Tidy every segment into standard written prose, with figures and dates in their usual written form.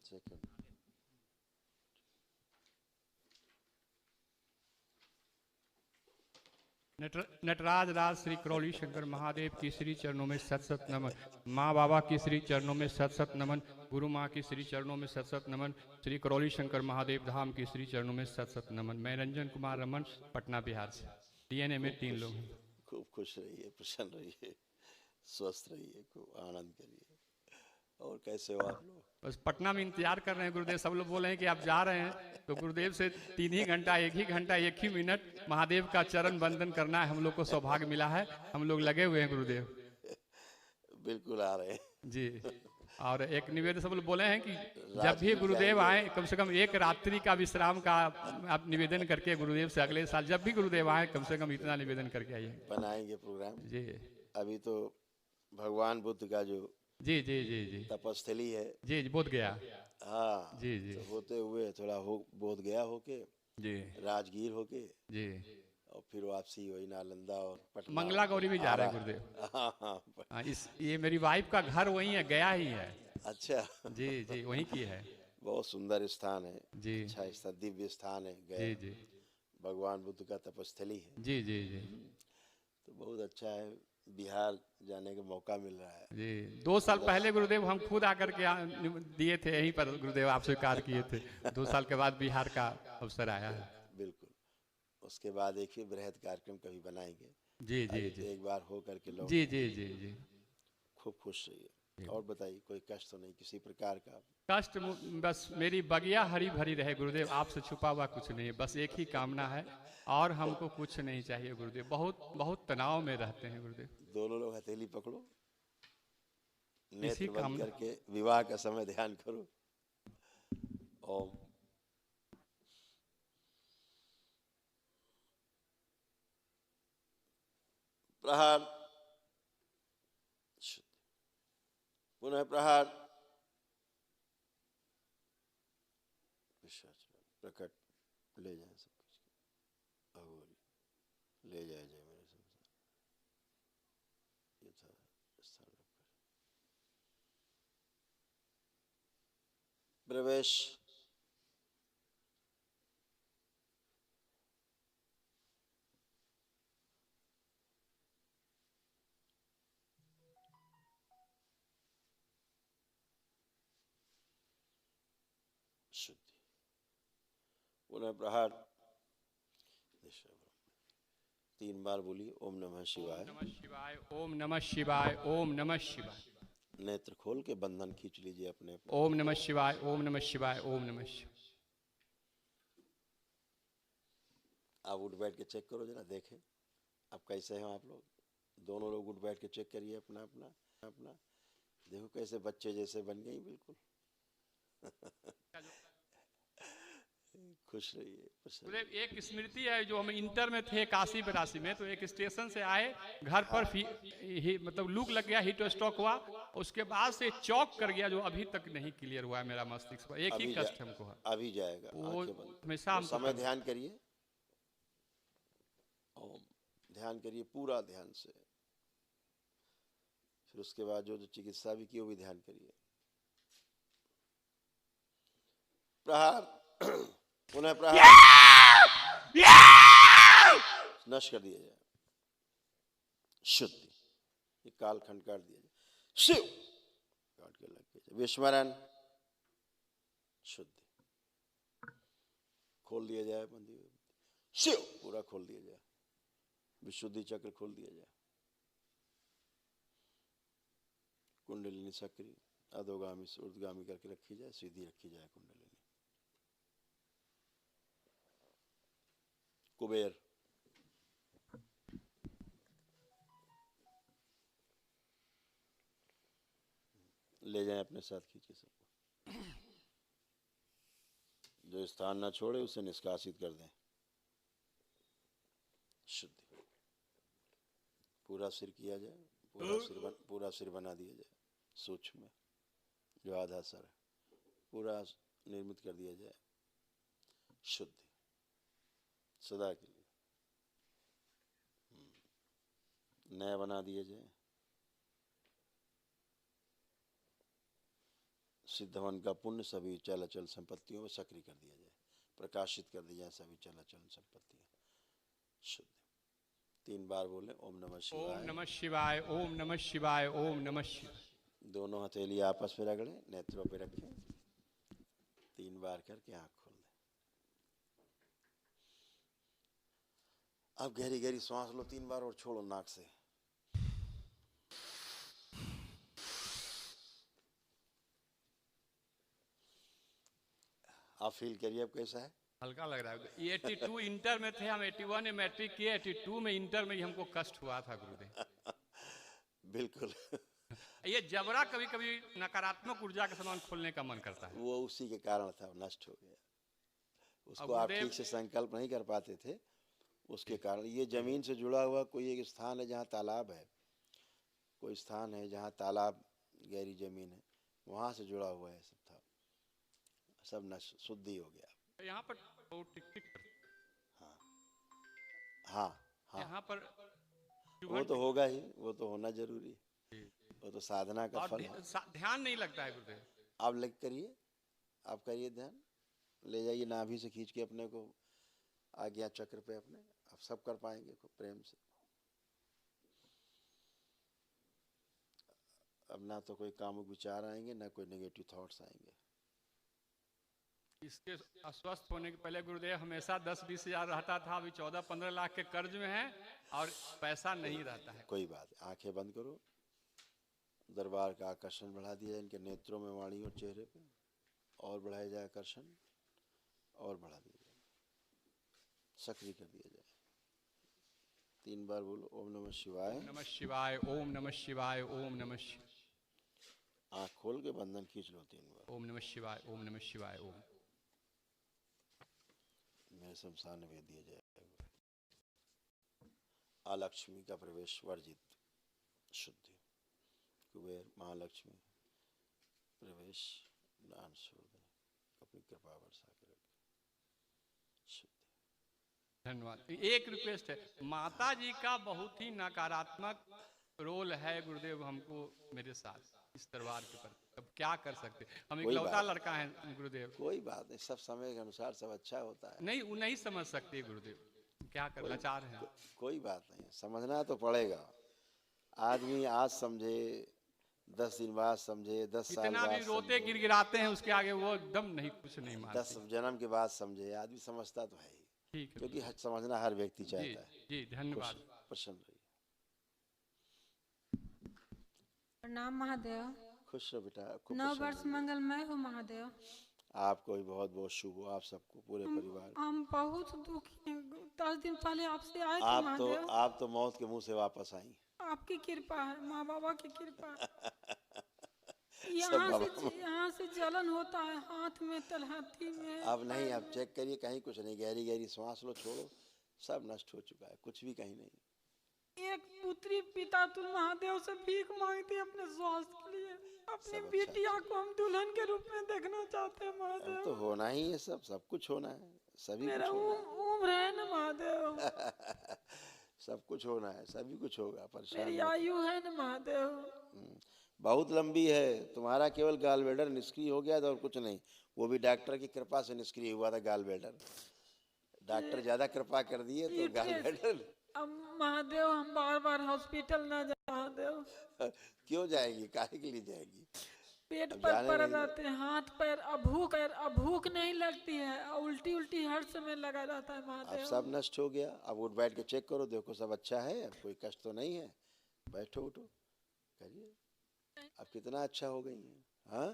Second. Nataraj राज श्री करौली शंकर महादेव की श्री चरणों में सत सत नमन। माँ बाबा की श्री चरणों में सत सत नमन। गुरु माँ की श्री चरणों में सत सत नमन। श्री करौली शंकर महादेव धाम की श्री चरणों में सत सत नमन। मैं रंजन कुमार रमन, पटना बिहार से। डीएनए में 3 लोग हैं। खूब खुश रहिए, प्रसन्न रहिए, स्वस्थ रहिए, खूब आनंद करिए। और कैसे हो आप लोग? बस पटना में इंतजार कर रहे हैं गुरुदेव। सब लोग बोल रहे हैं कि आप जा रहे हैं, तो गुरुदेव से 3 ही घंटा, 1 ही घंटा, 1 ही मिनट महादेव का चरण वंदन करना है। हम लोग को सौभाग्य मिला है, हम लोग लगे हुए हैं गुरुदेव। बिल्कुल आ रहे हैं जी। और एक निवेदन सब लोग बोले हैं कि जब भी राजगीर गुरुदेव जाएंगे। आए कम से कम 1 रात्रि का विश्राम का आप निवेदन करके गुरुदेव से अगले साल जब भी गुरुदेव आए कम से कम इतना निवेदन करके आइए। बनाएंगे प्रोग्राम। जी अभी तो भगवान बुद्ध का जो जी जी जी जी तपस्थली है, जी जी बोध गया। हाँ, जी जी तो होते हुए थोड़ा हो बोध गया होके, जी राजगीर होके, जी और फिर वापसी वही नालंदा और पटना मंगला होके गौरी भी जा आ रहे हैं रहा गुरुदेव। है। हाँ हाँ, हाँ, ये मेरी वाइफ का घर वही है, गया ही है। अच्छा। जी जी वहीं की है। बहुत सुंदर स्थान है, जी अच्छा स्थान, दिव्य स्थान है जी गया। जी भगवान बुद्ध का तपस्थली है, जी जी जी तो बहुत अच्छा है। बिहार जाने का मौका मिल रहा है। जी 2 साल पहले गुरुदेव हम खुद आकर के दिए थे यहीं पर, गुरुदेव आप स्वीकार किए थे। 2 साल के बाद बिहार का अवसर आया है। बिल्कुल। उसके बाद एक ही बृहद कार्यक्रम कभी बनाएंगे। जी जी अभी जी तो एक बार हो करके लौट जी आए। जी जी जी खूब खुश रहिए। और बताइए, कोई कष्ट तो नहीं किसी प्रकार का? कष्ट बस मेरी बगिया हरी भरी रहे गुरुदेव, आपसे छुपा हुआ कुछ नहीं है। बस एक ही कामना है और हमको कुछ नहीं चाहिए गुरुदेव। बहुत बहुत तनाव में रहते हैं गुरुदेव। दोनों लोग हथेली पकड़ो, इसी नेत्र बंद कामना। करके विवाह का समय ध्यान करो। ओम। प्रहार। पुनः प्रहार। प्रकट। ले जाए सब कुछ, अघोरी ले जाए जाए मेरे संसार, यथा स्थान रखकर प्रवेश। शुद्धि। पुनः प्रहार। 3 बार बोलिए ओम नमः शिवाय। ओम नमः शिवाय, ओम नमः शिवाय, ओम नमः शिवाय। नेत्र खोल के बंधन खींच लीजिए अपने अपने। ओम नमः शिवाय, ओम नमः शिवाय, ओम नमः शिवाय। आप उठ बैठ के चेक करो जरा, देखें आप कैसे हैं आप लोग। दोनों लोग उठ बैठ के चेक करिए अपना अपना अपना। देखो कैसे बच्चे जैसे बन गई बिल्कुल। खुश रहिए, प्रसन्न गुरुदेव रहिए। एक स्मृति है, जो हम इंटर में थे 81-82 में, तो एक स्टेशन से आए घर पर मतलब लूक लग गया, हीट स्ट्रोक हुआ। उसके बाद से चौक कर गया, जो अभी तक नहीं क्लियर हुआ है मेरा मस्तिष्क पर। एक ही कष्ट हमको है, अभी जाएगा। वो आंखें बंद, हमेशा वो हमको समय ध्यान करिए। ओम ध्यान करिए पूरा ध्यान से। फिर उसके बाद जो जो चिकित्सा भी की वो भी ध्यान करिए। प्रहार। पुनः प्रहार। नष्ट कर दिया जाए। शुद्धि। ये कालखंड काट दिया जाए। शिव काट के लग गया। विस्मरण। शुद्धि। खोल दिया जाए बंदी हुई। शिव पूरा खोल दिया जाए। विशुद्धि चक्र खोल दिया जाए। कुंडलिनी सक्रिय अधोगामी से ऊर्ध्वगामी करके रखी जाए, सीधी रखी जाए कुंडलिनी। कुबेर। ले जाएं अपने साथ, खींचे सबको। जो स्थान ना छोड़े उसे निष्कासित कर दें। शुद्धि। पूरा सिर किया जाए, पूरा सिर बना दिया जाए। सूक्ष्म जो आधा सर है पूरा निर्मित कर दिया जाए। शुद्धि सदा के लिए नया बना दिया जाए। सिद्ध हवन का पुण्य सभी चल अचल संपत्तियों में सक्रिय कर दिया जाए, प्रकाशित कर दिया जाए सभी चल अचल संपत्तियां शुद्ध। 3 बार बोले ओम नमः ओम शिवाय। नमः शिवाय, ओम नमः शिवाय, ओम नमः शिवाय। दोनों हथेली आपस में रगड़े, नेत्रों पे रखें, 3 बार करके आंख खोल दें। अब गहरी गहरी सांस लो 3 बार और छोड़ो नाक से। आप फील करिए अब कैसा है। हल्का लग रहा है। ये 82 इंटर में थे हम, 81 में मैट्रिक किए, 82 में इंटर में ही हमको कष्ट हुआ था गुरुदेव। बिल्कुल ये जबरा कभी कभी नकारात्मक ऊर्जा के समान खोलने का मन करता है। वो उसी के कारण था, नष्ट हो गया। उसको अब आप गुरुदेव- ठीक से संकल्प नहीं कर पाते थे, उसके कारण। ये जमीन से जुड़ा हुआ कोई एक स्थान है जहाँ तालाब है, कोई स्थान है जहाँ तालाब गहरी जमीन है, वहाँ से जुड़ा हुआ है, सब था, सब नष्ट शुद्धि हो गया। यहाँ पर बहुत टिक हाँ हाँ, यहाँ पर वो तो होगा ही, वो तो होना जरूरी है, वो तो साधना का और फल है। ध्यान नहीं लगता है गुरुदेव। आप लग करिए, आप करिए ध्यान, ले जाइए नाभि से खींच के अपने को आज्ञा चक्र पे अपने, आप सब कर पाएंगे खूब प्रेम से। अब ना तो कोई कामुक विचार आएंगे, ना कोई नेगेटिव थॉट्स आएंगे। इसके अस्वस्थ होने के पहले गुरुदेव हमेशा 10-20 हजार रहता था, अभी 14-15 लाख के कर्ज में है और पैसा नहीं रहता है। कोई बात, आंखें बंद करो, दरबार का आकर्षण बढ़ा दिया जाए इनके नेत्रों में, वाणी और चेहरे पे, और बढ़ाया जाए आकर्षण, और बढ़ा दिया जाए, सक्रिय कर दिया जाए। 3 बार बोलो ओम नमः शिवाय। ओम नमः शिवाय, ओम नमः शिवाय, ओम नमः शिवाय। आँख खोल के बंधन खींच लो 3 बार। ओम नमः शिवाय, ओम नमः शिवाय, ओम। मेरे शमशान में भेज दिया जाएगा। अलक्ष्मी का प्रवेश वर्जित, शुद्धि। कुबेर महालक्ष्मी प्रवेश दान छोड़ दें, अपनी कृपा वर्षा करें, शुद्धि। धन्यवाद। एक रिक्वेस्ट है, माता जी का बहुत ही नकारात्मक रोल है गुरुदेव हमको मेरे साथ इस दरबार के पर। अब क्या कर सकते, हम कोई इकलौता बात- लड़का है गुरुदेव। कोई बात नहीं, सब समय के अनुसार सब अच्छा होता है। नहीं, वो नहीं समझ सकते गुरुदेव, क्या कर लाचार है। कोई बात नहीं, समझना तो पड़ेगा। आदमी आज समझे, 10 दिन बाद समझे, 10 साल इतना भी बाद रोते समझे, गिड़गिड़ाते हैं उसके आगे वो एकदम नहीं, कुछ नहीं 10 मानते। जन्म के बाद समझे, आदमी समझता तो है ही, ठीक है क्योंकि समझना हर व्यक्ति जी चाहता है। जी, धन्यवाद। प्रसन्न रहिए, प्रणाम महादेव। खुश रहो बेटा, खूब 9 प्रसन्न वर्ष रहिए। मंगलमय हो महादेव। आपको भी बहुत बहुत शुभ हो, आप सबको, पूरे परिवार को। हम बहुत दुखी हैं। 10 दिन पहले आपसे आए थे महादेव। आप तो मौत के मुंह से वापस आई। आपकी कृपा है, माँ बाबा की कृपा। सब यहाँ से जलन होता है, हाथ में, तलहटी में। अब नहीं, अब चेक करिए, कहीं कुछ नहीं, गहरी गहरी सांस लो, छोड़ो, सब नष्ट हो चुका है, कुछ भी कहीं नहीं। एक पुत्री पिता तुम महादेव से भीख मांगती है अपने स्वास्थ्य के लिए। अपनी सब अच्छा बिटिया को हम दुल्हन के रूप में देखना चाहते हैं अब महादेव। तो होना ही है, सब कुछ होना है, सभी मेरा कुछ होना उम्र है ना महादेव, है। सब कुछ होना है, सभी कुछ होगा, परेशान मेरी मत। आयु है ना महादेव। बहुत लंबी है। तुम्हारा केवल गाल ब्लैडर निष्क्रिय हो गया था और कुछ नहीं, वो भी डॉक्टर की कृपा से निष्क्रिय हुआ था गाल ब्लैडर। डॉक्टर ज्यादा कृपा कर दिए तो गाल ब्लैडर। अब महादेव हम बार बार हॉस्पिटल ना जाए महादेव। क्यों जाएंगी, काहे के लिए जाएंगी? पेट अब पर जाने पड़ नहीं- जाते हैं, हाथ पैर, अब भूख नहीं लगती है, उल्टी उल्टी हर समय लगा रहता है अब महादेव। सब नष्ट हो गया। अब उठ बैठ के चेक करो, देखो सब अच्छा है, अब कोई कष्ट तो नहीं है। बैठो उठो करिए, अब कितना अच्छा हो गई है। हाँ,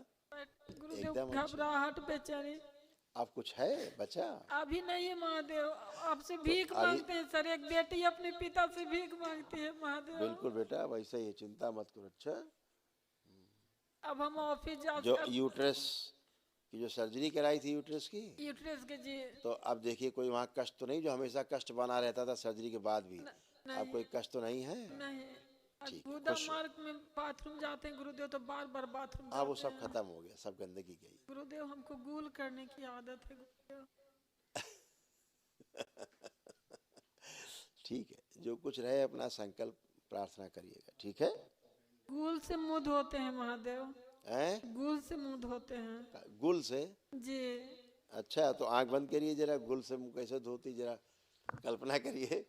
गुरुदेव एकदम अच्छा। घबराहट बेचैनी अब कुछ है बचा? अभी नहीं है महादेव। आपसे भीख अभी- मांगते हैं सर, एक बेटी अपने पिता से भीख मांगती है महादेव। बिल्कुल बेटा, वैसे ही, चिंता मत करो। अच्छा, अब हम ऑफिस जा जो यूट्रस की जो सर्जरी कराई थी यूट्रस की, यूट्रस के जी तो अब देखिए कोई वहाँ कष्ट तो नहीं, जो हमेशा कष्ट बना रहता था सर्जरी के बाद भी। अब कोई कष्ट तो नहीं है। नहीं। ठीक है, गुदा खुश हो। मार्ग में बाथरूम जाते हैं गुरुदेव तो बार बार बाथरूम हाँ, वो जाते सब हैं। खत्म हो गया, सब गंदगी गई। गुरुदेव हमको गूल करने की आदत है गुरुदेव। ठीक है, जो कुछ रहे अपना संकल्प प्रार्थना करिएगा, ठीक है? गूल से मुंह धोते हैं महादेव। हैं? गुल से मुंह धोते हैं गुल से? जी। अच्छा, तो आंख बंद करिए जरा, गुल से मुंह कैसे धोती जरा कल्पना करिए।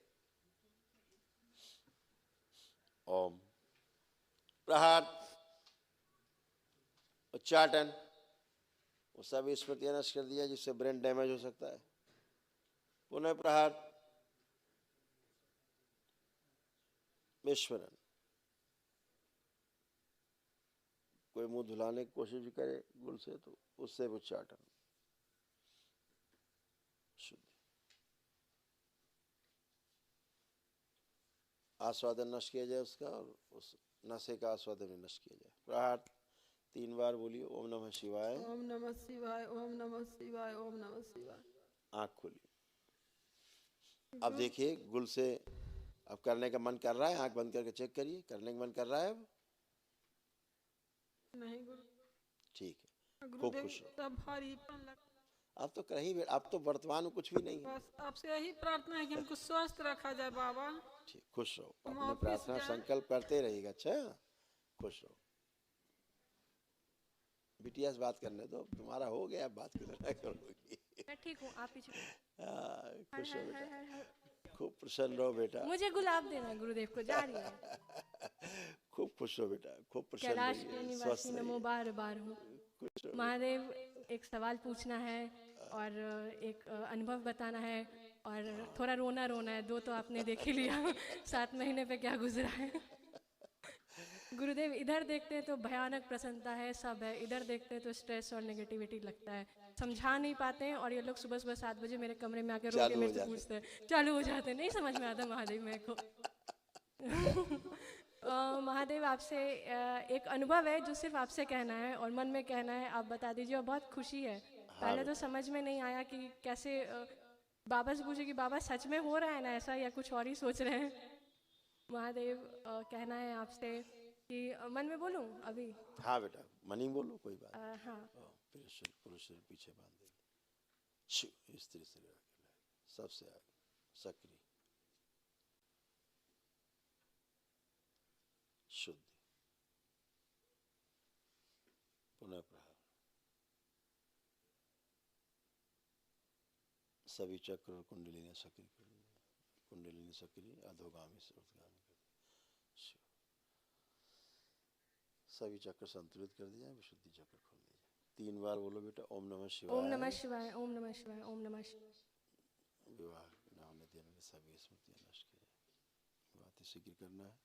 ओम। प्रहार, उच्चाटन, वो सब स्मृतियां नष्ट कर दिया जिससे ब्रेन डैमेज हो सकता है। पुनः प्रहार, विस्मरण। कोई मुंह धुलाने की कोशिश भी करे गुल से तो उससे उच्चाटन, शुद्धि। आस्वादन नष्ट किया जाए उसका, और उस नशे का आस्वादन भी नष्ट किया जाए। प्रहार 3 बार बोलिए, ओम नमः शिवाय, ओम नमः शिवाय, ओम नमः शिवाय, ओम नमः शिवाय। आंख खोलिए। अब देखिए गुल से अब करने का मन कर रहा है, आंख बंद करके चेक करिए, करने का मन कर रहा है अब? नहीं गुरु। ठीक है, खूब गुरुदेव खुश हो। सब भारीपन लगता है। अब तो कहीं भी, अब तो वर्तमान में कुछ भी नहीं है। बस आपसे यही प्रार्थना है कि हमको स्वस्थ रखा जाए बाबा। ठीक, खुश रहो, हम अपने ऑफिस प्रार्थना जाएं। संकल्प करते रहिएगा। अच्छा, खुश रहो। बिटिया से बात करने दो, तुम्हारा हो गया, अब बात कितना करोगी। मैं ठीक हूँ, आप पीछे। खुश हो बेटा, खूब प्रसन्न रहो बेटा, मुझे गुलाब देना है गुरुदेव को, जा रही है। खूब खुश हो बेटा, खूब प्रसन्न कैलाश के रहिए, निवासी स्वस्थ नमो रहिए, बार बार हूँ। खुश रहो। महादेव, एक सवाल पूछना है और एक अनुभव बताना है और थोड़ा रोना रोना है। 2 तो आपने देख ही लिया। 7 महीने पे क्या गुजरा है। गुरुदेव, इधर देखते हैं तो भयानक प्रसन्नता है, सब है। इधर देखते हैं तो स्ट्रेस और नेगेटिविटी लगता है, समझा नहीं पाते हैं। और ये लोग सुबह सुबह 7 बजे मेरे कमरे में आके रो के चालू हो मेरे से जाते। पूछते हैं, चालू हो जाते हैं। नहीं समझ में आता महादेव मेरे को। महादेव, आपसे एक अनुभव है जो सिर्फ आपसे कहना है और मन में कहना है, आप बता दीजिए। और बहुत खुशी है। पहले तो समझ में नहीं आया कि कैसे बाबा से पूछे कि बाबा सच में हो रहा है ना ऐसा, या कुछ और ही सोच रहे हैं। महादेव, कहना है आपसे कि मन में बोलूं अभी? हाँ बेटा, मनी बोलो, कोई बात। हाँ। फिर पुरुष शरीर पीछे बांध देंगे, स्त्री शरीर आगे, सबसे आगे सक्रिय, शुद्धि। पुनः प्रहार, सभी चक्र और कुंडलिनी सक्रिय कर दीजिए। कुंडलिनी सक्रिय, अधोगामी से ऊर्ध्वगामी कर दीजिए। सभी चक्र संतुलित कर दिया, विशुद्धि चक्र खोल दीजिए। 3 बार बोलो बेटा, ओम नमः शिवाय, ओम नमः शिवाय, ओम नमः शिवाय, ओम नमः शिवाय। विवाह न होने देने वाली सभी स्मृतियां नष्ट की जाए। बात शीघ्र करना है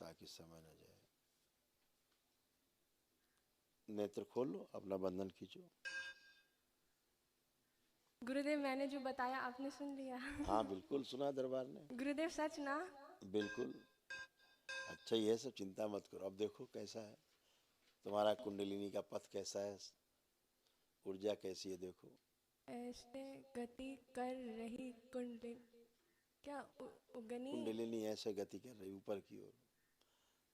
ताकि समय न जाए। नेत्र खोल लो, अपना बंधन खींचो। गुरुदेव, मैंने जो बताया आपने सुन लिया? हाँ बिल्कुल सुना दरबार ने। गुरुदेव, सच ना? बिल्कुल। अच्छा, ये सब चिंता मत करो। अब देखो कैसा है तुम्हारा कुंडलिनी का पथ, कैसा है, ऊर्जा कैसी है देखो। ऐसे गति कर रही कुंडली, क्या उगनी? कुंडलिनी ऐसे गति कर रही ऊपर की ओर,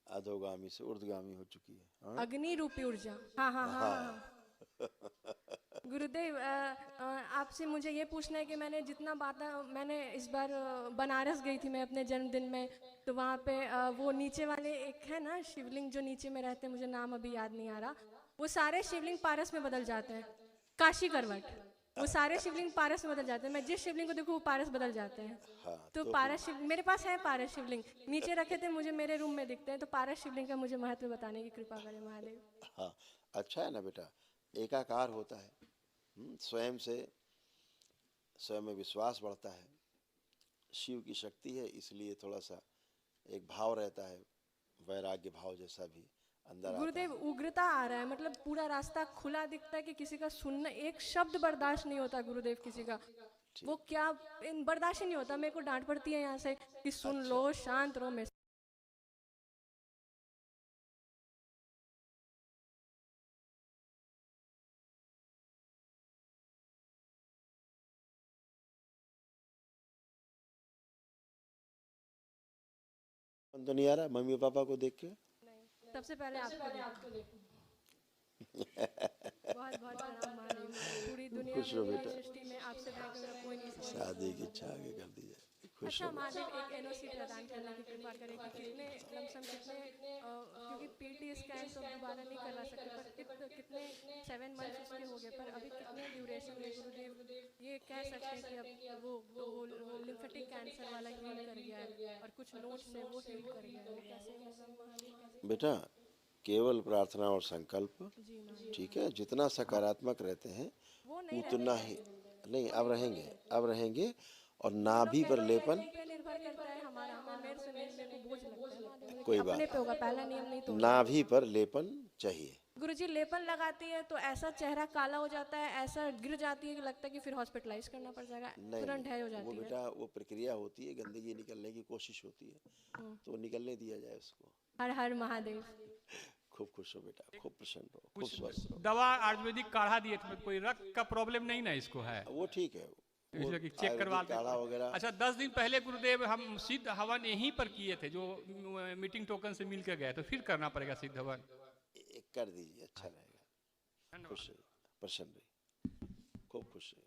अधोगामी से ऊर्ध्वगामी हो चुकी है। हाँ? अग्नि रूपी ऊर्जा। हाँ हाँ हाँ, हाँ। गुरुदेव, आपसे मुझे ये पूछना है कि मैंने जितना मैंने इस बार बनारस गई थी मैं अपने जन्मदिन में, तो वहाँ पे वो नीचे वाले एक है ना शिवलिंग जो नीचे में रहते हैं, मुझे नाम अभी याद नहीं आ रहा, वो सारे शिवलिंग पारस में बदल जाते हैं। काशी करवट, वो सारे शिवलिंग पारस में बदल जाते हैं। मैं जिस शिवलिंग को देखूँ वो पारस बदल जाते हैं। हाँ, तो पारस शिव मेरे पास है, पारस शिवलिंग नीचे रखे थे, मुझे मेरे रूम में दिखते हैं। तो पारस शिवलिंग का मुझे महत्व बताने की कृपा करें महादेव। हाँ, अच्छा है ना बेटा, एकाकार होता है। स्वयं से स्वयं में विश्वास बढ़ता है, शिव की शक्ति है, इसलिए थोड़ा सा एक भाव रहता है, वैराग्य भाव जैसा भी अंदर आता गुरुदेव, है। उग्रता आ रहा है, मतलब पूरा रास्ता खुला दिखता है कि किसी का सुनना, एक शब्द बर्दाश्त नहीं होता गुरुदेव किसी का। वो क्या बर्दाश्त ही नहीं होता। मेरे को डांट पड़ती है यहाँ से कि सुन लो, शांत रहो। मैं तो नहीं आ रहा मम्मी पापा को देख के? सबसे पहले आपको देखूं। बहुत बहुत प्रणाम महादेव। पूरी दुनिया खुश रहो में, बेटा। सृष्टि में आपसे बेहतर मेरा कोई नहीं समझ। शादी की इच्छा आगे कर दी जाए। खुश अच्छा हो। महादेव, एक एनओसी प्रदान करने की कृपा करें कि कितने लमसम कितने, क्योंकि पीटी सीटी स्कैन तो दोबारा नहीं करवा सकते, पर कितने 7 मंथ्स उसके हो गए, पर अभी कितने ड्यूरेशन में गुरुदेव ये कह सकते हैं कि अब वो लिम्फेटिक कैंसर वाला हील कर गया है और कुछ नोट्स से वो हील कर गया है, वो कैसे होगा महादेव, कैसे? बेटा केवल प्रार्थना और संकल्प, जी महादेव। ठीक है, जितना सकारात्मक रहते हैं वो नहीं उतना ही नहीं, अब रहेंगे। और नाभि पर लेपन, पे निर्भर करता है हमारा, हमें मेरे से मेरे को बोझ लगता है महादेव, कोई अपने बात पे होगा, पहला नियम नहीं तो नाभि पर लेपन चाहिए। गुरुजी लेपन लगाती है तो ऐसा चेहरा काला हो जाता है, ऐसा गिर जाती है कि लगता है कि फिर हॉस्पिटलाइज करना पड़ जाएगा, तुरंत ढय हो वो जाती है। बेटा वो प्रक्रिया होती है, गंदगी निकलने की कोशिश होती है, तो वो निकलने दिया जाए उसको। हर हर महादेव। खूब खुश हो बेटा, खूब प्रसन्न हो, खूब स्वस्थ हो। दवा आयुर्वेदिक काढ़ा दिए थे, कोई रक्त का प्रॉब्लम नहीं ना इसको है? वो ठीक है, वो इसलिए कि चेक करवा आयुर्वेदिक काढ़ा वगैरह। अच्छा, 10 दिन पहले गुरुदेव हम सिद्ध हवन यहीं पर किए थे, जो मीटिंग टोकन से मिल के गए, तो फिर करना पड़ेगा सिद्ध हवन? कर दीजिए, अच्छा रहेगा। खुश रहिए, प्रसन्न रहिए, खूब खुश रहिए।